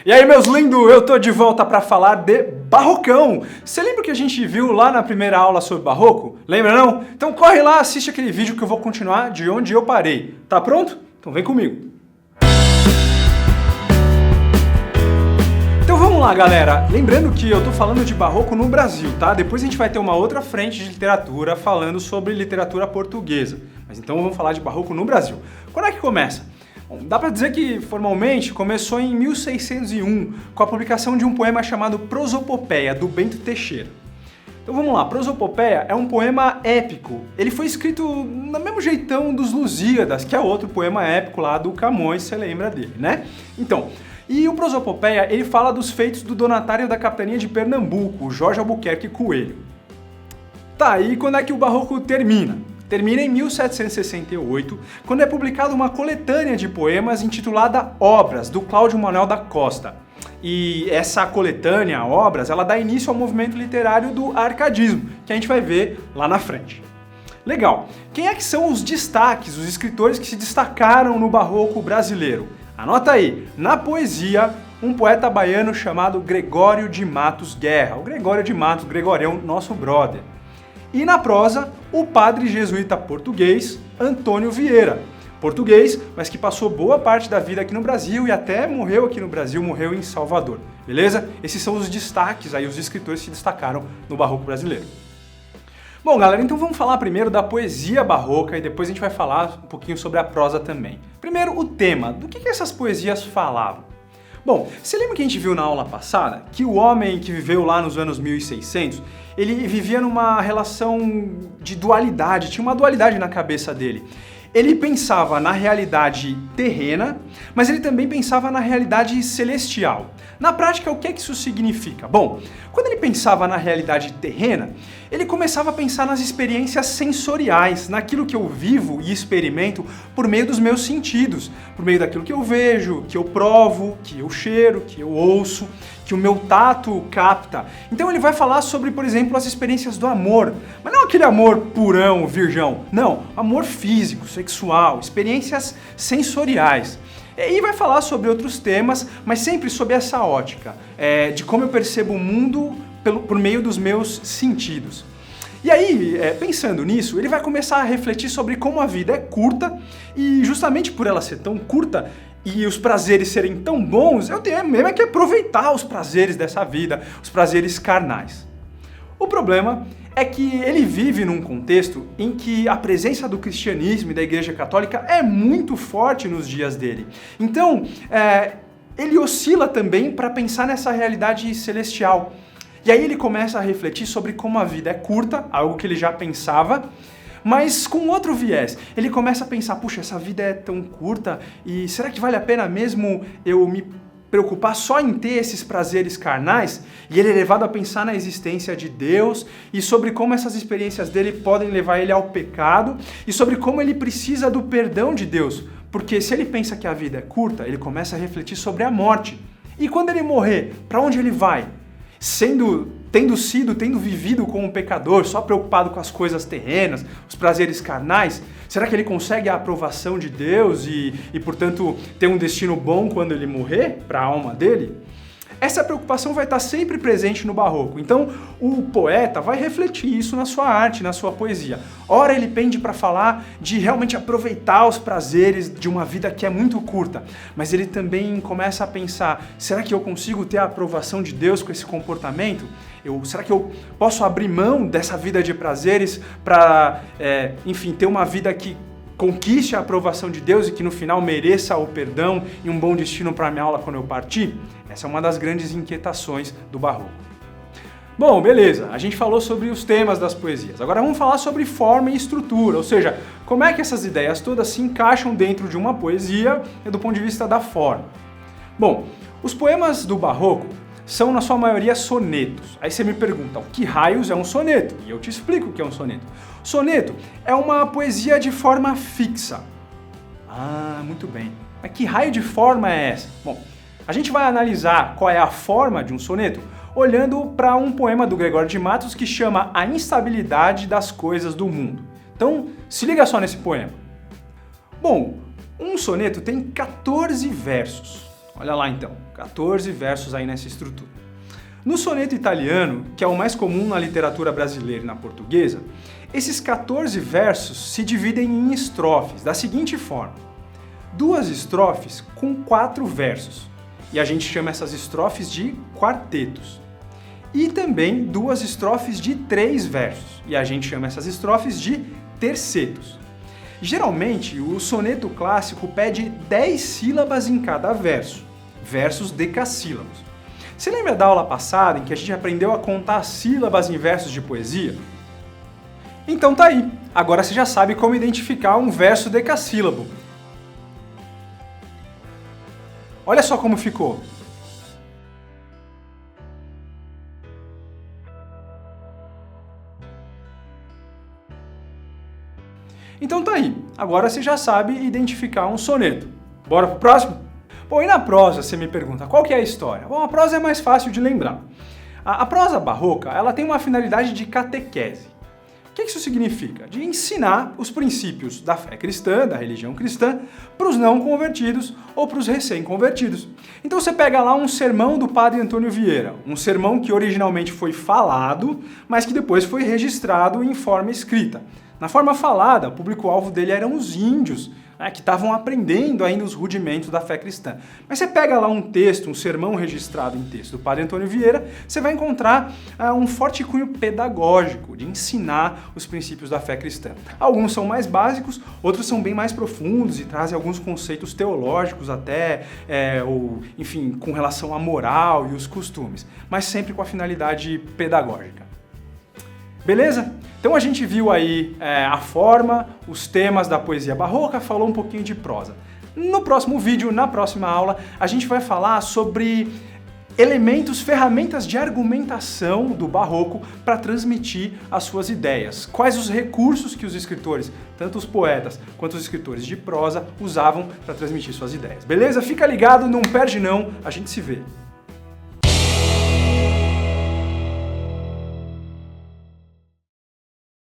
E aí, meus lindos, eu tô de volta para falar de barrocão. Você lembra que a gente viu lá na primeira aula sobre barroco? Lembra não? Então corre lá, assiste aquele vídeo que eu vou continuar de onde eu parei. Tá pronto? Então vem comigo. Então vamos lá, galera. Lembrando que eu tô falando de barroco no Brasil, tá? Depois a gente vai ter uma outra frente de literatura falando sobre literatura portuguesa. Mas então vamos falar de barroco no Brasil. Quando é que começa? Bom, dá para dizer que, formalmente, começou em 1601, com a publicação de um poema chamado Prosopopeia, do Bento Teixeira. Então vamos lá, Prosopopeia é um poema épico. Ele foi escrito no mesmo jeitão dos Lusíadas, que é outro poema épico lá do Camões, você lembra dele, né? Então, e o Prosopopeia, ele fala dos feitos do donatário da capitania de Pernambuco, Jorge Albuquerque Coelho. Tá, e quando é que o barroco termina? Termina em 1768, quando é publicada uma coletânea de poemas intitulada Obras, do Cláudio Manuel da Costa. E essa coletânea, Obras, ela dá início ao movimento literário do arcadismo, que a gente vai ver lá na frente. Legal. Quem é que são os destaques, os escritores que se destacaram no barroco brasileiro? Anota aí, na poesia, um poeta baiano chamado Gregório de Matos Guerra. O Gregório de Matos, Gregorião, nosso brother. E na prosa, o padre jesuíta português Antônio Vieira. Português, mas que passou boa parte da vida aqui no Brasil e até morreu aqui no Brasil, morreu em Salvador. Beleza? Esses são os destaques aí, os escritores que se destacaram no barroco brasileiro. Bom, galera, então vamos falar primeiro da poesia barroca e depois a gente vai falar um pouquinho sobre a prosa também. Primeiro, o tema. Do que essas poesias falavam? Bom, você lembra que a gente viu na aula passada que o homem que viveu lá nos anos 1600, ele vivia numa relação de dualidade, tinha uma dualidade na cabeça dele. Ele pensava na realidade terrena, mas ele também pensava na realidade celestial. Na prática, o que isso significa? Bom, quando ele pensava na realidade terrena, ele começava a pensar nas experiências sensoriais, naquilo que eu vivo e experimento por meio dos meus sentidos, por meio daquilo que eu vejo, que eu provo, que eu cheiro, que eu ouço, que o meu tato capta. Então ele vai falar sobre, por exemplo, as experiências do amor, mas não aquele amor purão, virgão, não, amor físico, sexual, experiências sensoriais. E vai falar sobre outros temas, mas sempre sob essa ótica, de como eu percebo o mundo por meio dos meus sentidos. E aí, pensando nisso, ele vai começar a refletir sobre como a vida é curta e justamente por ela ser tão curta e os prazeres serem tão bons, eu tenho mesmo que aproveitar os prazeres dessa vida, os prazeres carnais. O problema é que ele vive num contexto em que a presença do cristianismo e da Igreja Católica é muito forte nos dias dele. Então, ele oscila também para pensar nessa realidade celestial. E aí ele começa a refletir sobre como a vida é curta, algo que ele já pensava, mas com outro viés. Ele começa a pensar, puxa, essa vida é tão curta e será que vale a pena mesmo eu me preocupar só em ter esses prazeres carnais? E ele é levado a pensar na existência de Deus e sobre como essas experiências dele podem levar ele ao pecado e sobre como ele precisa do perdão de Deus. Porque se ele pensa que a vida é curta, ele começa a refletir sobre a morte. E quando ele morrer, para onde ele vai? Tendo vivido como um pecador, só preocupado com as coisas terrenas, os prazeres carnais, será que ele consegue a aprovação de Deus e portanto, ter um destino bom quando ele morrer para a alma dele? Essa preocupação vai estar sempre presente no barroco, então o poeta vai refletir isso na sua arte, na sua poesia. Ora ele pende para falar de realmente aproveitar os prazeres de uma vida que é muito curta, mas ele também começa a pensar, será que eu consigo ter a aprovação de Deus com esse comportamento? Será que eu posso abrir mão dessa vida de prazeres para, ter uma vida que conquiste a aprovação de Deus e que no final mereça o perdão e um bom destino para a minha aula quando eu partir? Essa é uma das grandes inquietações do barroco. Bom, beleza, a gente falou sobre os temas das poesias. Agora vamos falar sobre forma e estrutura, ou seja, como é que essas ideias todas se encaixam dentro de uma poesia do ponto de vista da forma. Bom, os poemas do barroco são na sua maioria sonetos. Aí você me pergunta, o que raios é um soneto? E eu te explico o que é um soneto. Soneto é uma poesia de forma fixa. Ah, muito bem. Mas que raio de forma é essa? Bom, a gente vai analisar qual é a forma de um soneto olhando para um poema do Gregório de Matos que chama A Instabilidade das Coisas do Mundo. Então, se liga só nesse poema. Bom, um soneto tem 14 versos. Olha lá então, 14 versos aí nessa estrutura. No soneto italiano, que é o mais comum na literatura brasileira e na portuguesa, esses 14 versos se dividem em estrofes, da seguinte forma: 2 estrofes com 4 versos, e a gente chama essas estrofes de quartetos. E também 2 estrofes de 3 versos, e a gente chama essas estrofes de tercetos. Geralmente, o soneto clássico pede 10 sílabas em cada verso, versos decassílabos. Você lembra da aula passada em que a gente aprendeu a contar sílabas em versos de poesia? Então tá aí, agora você já sabe como identificar um verso decassílabo. Olha só como ficou. Então tá aí, agora você já sabe identificar um soneto. Bora pro próximo? Bom, e na prosa, você me pergunta, qual que é a história? Bom, a prosa é mais fácil de lembrar. A prosa barroca, ela tem uma finalidade de catequese. O que isso significa? De ensinar os princípios da fé cristã, da religião cristã, para os não convertidos ou para os recém-convertidos. Então você pega lá um sermão do padre Antônio Vieira, um sermão que originalmente foi falado, mas que depois foi registrado em forma escrita. Na forma falada, o público-alvo dele eram os índios, que estavam aprendendo ainda os rudimentos da fé cristã. Mas você pega lá um texto, um sermão registrado em texto do padre Antônio Vieira, você vai encontrar um forte cunho pedagógico, de ensinar os princípios da fé cristã. Alguns são mais básicos, outros são bem mais profundos e trazem alguns conceitos teológicos até, ou enfim, com relação à moral e os costumes, mas sempre com a finalidade pedagógica. Beleza? Então a gente viu aí a forma, os temas da poesia barroca, falou um pouquinho de prosa. No próximo vídeo, na próxima aula, a gente vai falar sobre elementos, ferramentas de argumentação do barroco para transmitir as suas ideias. Quais os recursos que os escritores, tanto os poetas quanto os escritores de prosa, usavam para transmitir suas ideias. Beleza? Fica ligado, não perde não, a gente se vê.